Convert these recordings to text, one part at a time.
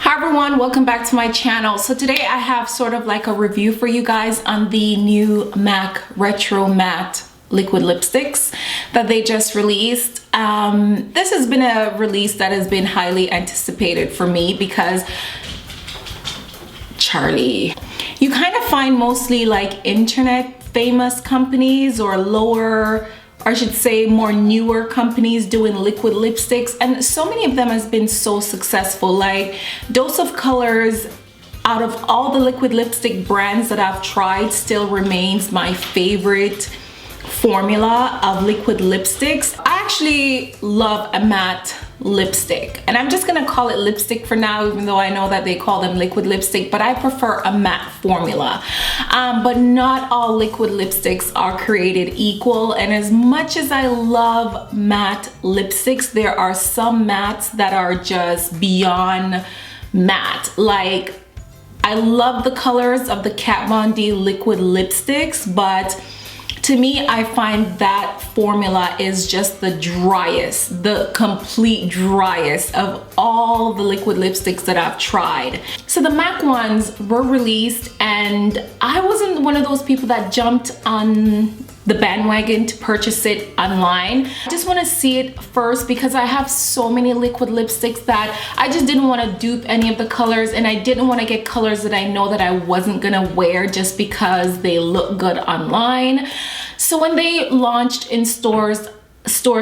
Hi everyone, welcome back to my channel. So today I have sort of like a review for you guys on the new MAC Retro Matte liquid lipsticks that they just released. This has been a release that has been highly anticipated for me because Charlie, you kind of find mostly like internet famous companies or lower, or I should say more newer companies doing liquid lipsticks, and so many of them has been so successful. Like Dose of Colors, out of all the liquid lipstick brands that I've tried, still remains my favorite formula of liquid lipsticks. I actually love a matte lipstick, and I'm just gonna call it lipstick for now, even though I know that they call them liquid lipstick, but I prefer a matte formula. But not all liquid lipsticks are created equal, and as much as I love matte lipsticks, there are some mattes that are just beyond matte. Like, I love the colors of the Kat Von D liquid lipsticks, but to me, I find that formula is just the driest, the complete driest of all the liquid lipsticks that I've tried. So the MAC ones were released, and I wasn't one of those people that jumped on the bandwagon to purchase it online. I just want to see it first because I have so many liquid lipsticks that I just didn't want to dupe any of the colors, and I didn't want to get colors that I know that I wasn't gonna wear just because they look good online. So when they launched in stores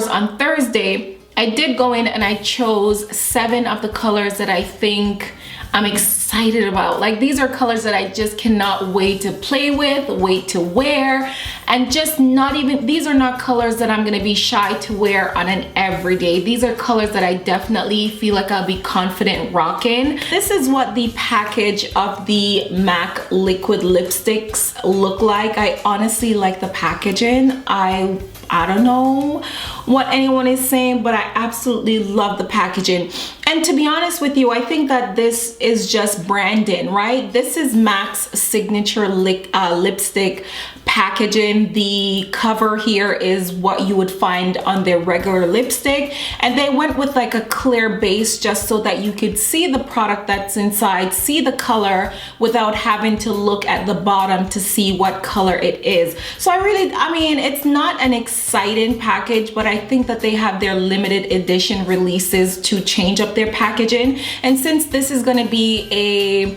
on Thursday, I did go in and I chose 7 of the colors that I think I'm excited about. Like, these are colors that I just cannot wait to play with, wait to wear, and just not even, these are not colors that I'm gonna be shy to wear on an everyday. These are colors that I definitely feel like I'll be confident rocking. This is what the package of the MAC liquid lipsticks look like. I honestly like the packaging. I don't know what anyone is saying, but I absolutely love the packaging. And to be honest with you, I think that this is just branding, right? This is MAC's signature lipstick packaging. The cover here is what you would find on their regular lipstick, and they went with like a clear base just so that you could see the product that's inside, see the color without having to look at the bottom to see what color it is. So I mean, it's not an exciting package, but I think that they have their limited edition releases to change up their packaging, and since this is going to be a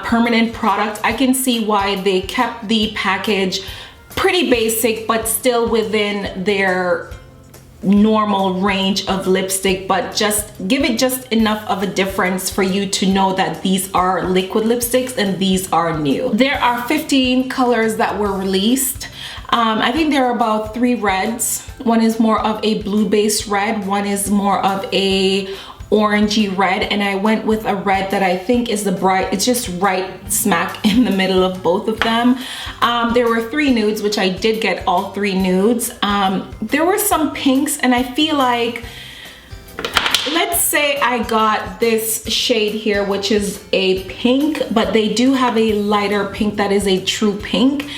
permanent product, I can see why they kept the package pretty basic but still within their normal range of lipstick, but just give it just enough of a difference for you to know that these are liquid lipsticks and these are new. There are 15 colors that were released. I think there are about 3 reds. One is more of a blue based red, one is more of a orangey red, and I went with a red that I think is the bright, it's just right smack in the middle of both of them. There were 3 nudes, which I did get all 3 nudes. There were some pinks, and I feel like, let's say I got this shade here, which is a pink, but they do have a lighter pink that is a true pink.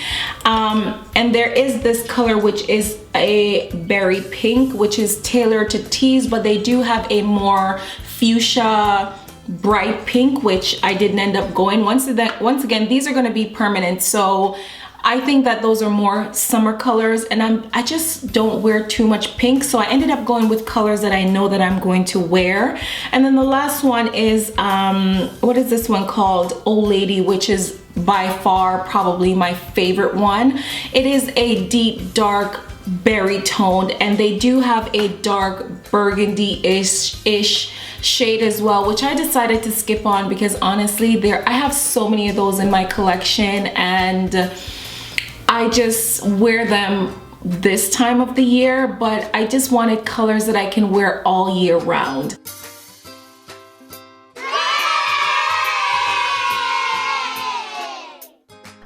And there is this color, which is a berry pink, which is tailored to Tease, but they do have a more fuchsia bright pink, which I didn't end up going. Once again, these are going to be permanent, so I think that those are more summer colors, and I just don't wear too much pink, so I ended up going with colors that I know that I'm going to wear. And then the last one is what is this one called? Old Lady, which is by far probably my favorite one. It is a deep dark berry toned, and they do have a dark burgundy-ish shade as well, which I decided to skip on because honestly I have so many of those in my collection, and I just wear them this time of the year, but I just wanted colors that I can wear all year round.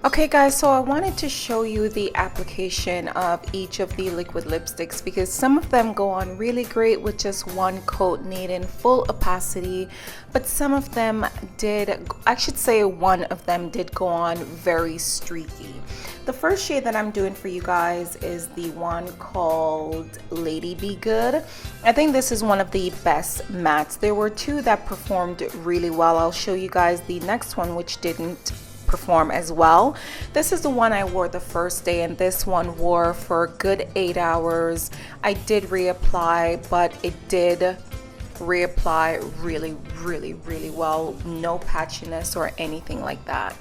Okay guys, so I wanted to show you the application of each of the liquid lipsticks because some of them go on really great with just one coat needing full opacity, but some of them did, I should say one of them did go on very streaky. The first shade that I'm doing for you guys is the one called Lady Be Good. I think this is one of the best mattes. There were two that performed really well. I'll show you guys the next one which didn't perform as well. This is the one I wore the first day, and this one wore for a good 8 hours. I did reapply, but it did reapply really well. No patchiness or anything like that.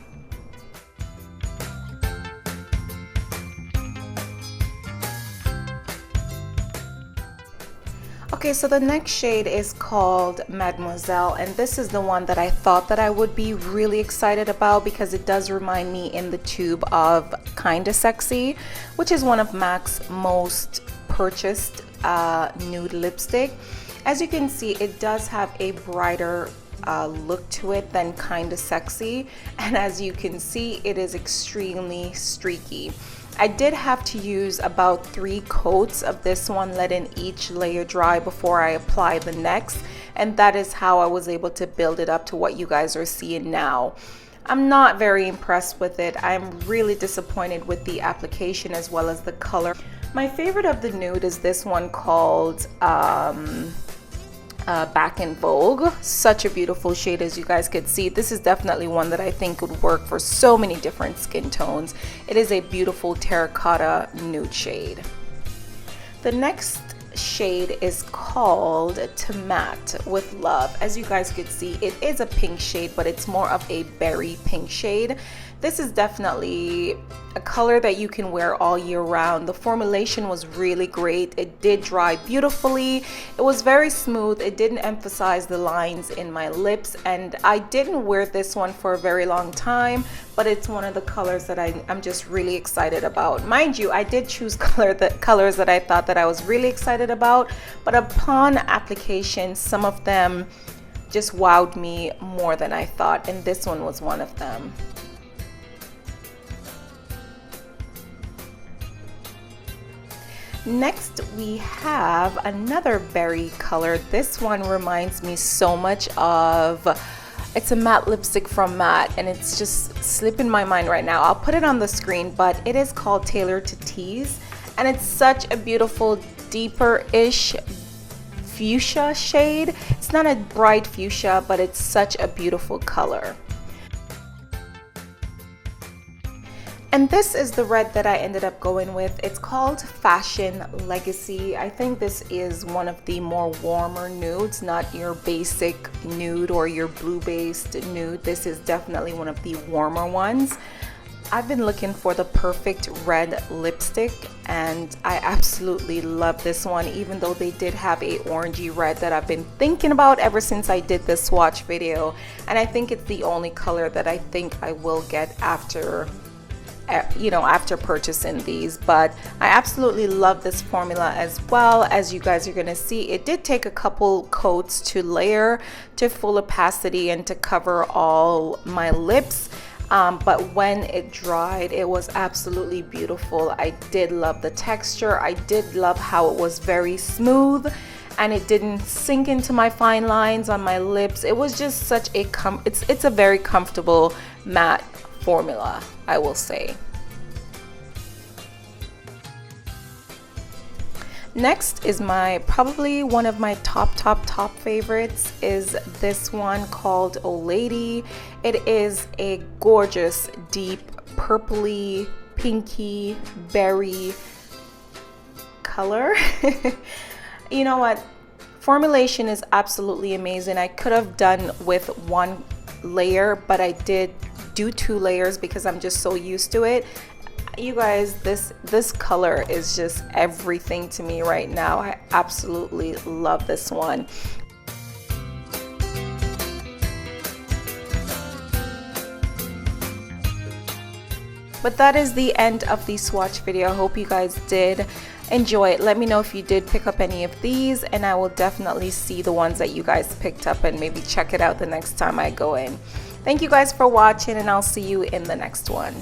Okay, so the next shade is called Mademoiselle, and this is the one that I thought that I would be really excited about because it does remind me in the tube of Kinda Sexy, which is one of MAC's most purchased nude lipstick. As you can see, it does have a brighter look to it than Kinda Sexy, and as you can see, it is extremely streaky. I did have to use about 3 coats of this one, letting each layer dry before I apply the next, and that is how I was able to build it up to what you guys are seeing now. I'm not very impressed with it. I'm really disappointed with the application as well as the color. My favorite of the nude is this one called Back in Vogue. Such a beautiful shade, as you guys could see. This is definitely one that I think would work for so many different skin tones. It is a beautiful terracotta nude shade. The next shade is called To Matte with Love. As you guys could see, it is a pink shade, but it's more of a berry pink shade. This is definitely a color that you can wear all year round. The formulation was really great. It did dry beautifully. It was very smooth. It didn't emphasize the lines in my lips, and I didn't wear this one for a very long time, but it's one of the colors that I'm just really excited about. Mind you, I did choose colors that I thought that I was really excited about, but upon application, some of them just wowed me more than I thought, and this one was one of them. Next, we have another berry color. This one reminds me so much of, it's a matte lipstick from MAC, and it's just slipping my mind right now. I'll put it on the screen, but it is called To Tease, and it's such a beautiful deeper-ish fuchsia shade. It's not a bright fuchsia, but it's such a beautiful color. And this is the red that I ended up going with. It's called Fashion Legacy. I think this is one of the more warmer nudes, not your basic nude or your blue-based nude. This is definitely one of the warmer ones. I've been looking for the perfect red lipstick, and I absolutely love this one, even though they did have a orangey red that I've been thinking about ever since I did this swatch video. And I think it's the only color that I think I will get after purchasing these. But I absolutely love this formula as well. As you guys are gonna see, it did take a couple coats to layer to full opacity and to cover all my lips, but when it dried, it was absolutely beautiful. I did love the texture. I did love how it was very smooth, and it didn't sink into my fine lines on my lips. It was just such a it's a very comfortable matte formula, I will say. Next is probably one of my top favorites is this one called Oh Lady. It is a gorgeous deep purpley pinky berry color. You know what, formulation is absolutely amazing. I could have done with 1 layer, but I did do 2 layers because I'm just so used to it. You guys, this color is just everything to me right now. I absolutely love this one. But that is the end of the swatch video. I hope you guys did enjoy it. Let me know if you did pick up any of these, and I will definitely see the ones that you guys picked up and maybe check it out the next time I go in. Thank you guys for watching, and I'll see you in the next one.